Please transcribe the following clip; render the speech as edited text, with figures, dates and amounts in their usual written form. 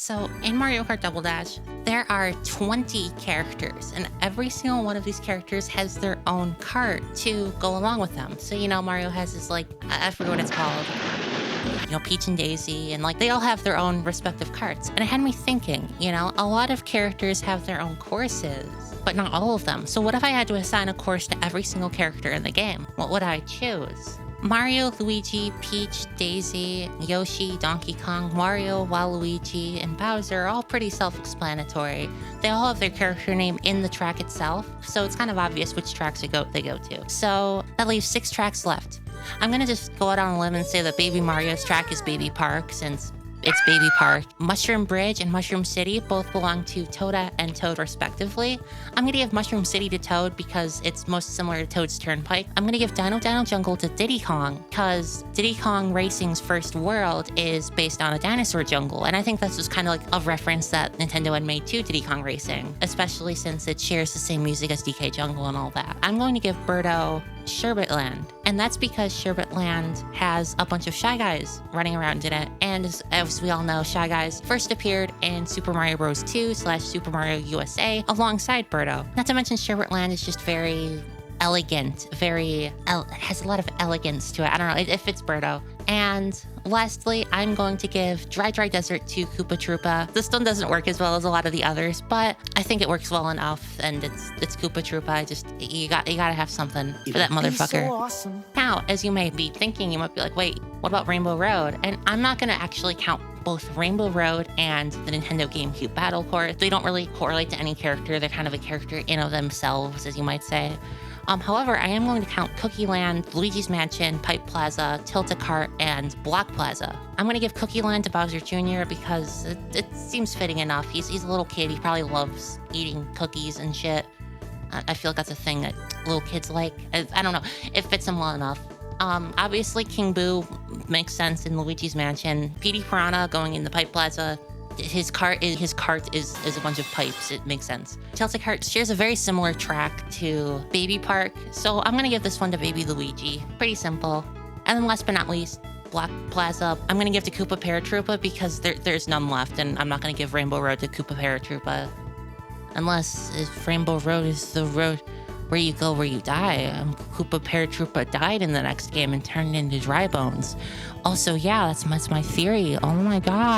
So in Mario Kart Double Dash, there are 20 characters, and every single one of these characters has their own cart to go along with them. So, Mario has his, I forget what it's called, Peach and Daisy, and they all have their own respective carts. And it had me thinking, a lot of characters have their own courses, but not all of them. So what if I had to assign a course to every single character in the game? What would I choose? Mario, Luigi, Peach, Daisy, Yoshi, Donkey Kong, Mario, Waluigi, and Bowser are all pretty self-explanatory. They all have their character name in the track itself, so it's kind of obvious which tracks they go to. So that leaves 6 tracks left. I'm gonna just go out on a limb and say that Baby Mario's track is Baby Park, since it's Baby Park. Mushroom Bridge and Mushroom City both belong to Toada and Toad respectively. I'm gonna give Mushroom City to Toad because it's most similar to Toad's Turnpike. I'm gonna give Dino Dino Jungle to Diddy Kong because Diddy Kong Racing's first world is based on a dinosaur jungle, and I think that's just kind of like a reference that Nintendo had made to Diddy Kong Racing, especially since it shares the same music as DK Jungle and all that. I'm going to give Birdo Sherbet Land, and that's because Sherbet Land has a bunch of Shy Guys running around in it, and as we all know, Shy Guys first appeared in Super Mario Bros. 2 / Super Mario USA alongside Birdo. Not to mention Sherbet Land is just very elegant, it has a lot of elegance to it. I don't know, it fits Birdo. And lastly, I'm going to give Dry Dry Desert to Koopa Troopa. This one doesn't work as well as a lot of the others, but I think it works well enough, and it's Koopa Troopa. You gotta have something for that motherfucker. So awesome. Now, as you may be thinking, you might be like, wait, what about Rainbow Road? And I'm not gonna actually count both Rainbow Road and the Nintendo GameCube Battle Course. They don't really correlate to any character. They're kind of a character in of themselves, as you might say. However, I am going to count Cookie Land, Luigi's Mansion, Pipe Plaza, Tilt-A-Cart, and Block Plaza. I'm going to give Cookie Land to Bowser Jr. because it seems fitting enough. He's a little kid. He probably loves eating cookies and shit. I feel like that's a thing that little kids like. I don't know. It fits him well enough. Obviously, King Boo makes sense in Luigi's Mansion. Petey Piranha going in the Pipe Plaza. His cart is a bunch of pipes. It makes sense. Tilt-A-Cart shares a very similar track to Baby Park, so I'm gonna give this one to Baby Luigi. Pretty simple. And then last but not least, Block Plaza. I'm gonna give to Koopa Paratroopa because there's none left, and I'm not gonna give Rainbow Road to Koopa Paratroopa. Unless if Rainbow Road is the road where you go where you die. Koopa Paratroopa died in the next game and turned into dry bones. Also, yeah, that's my theory. Oh my god.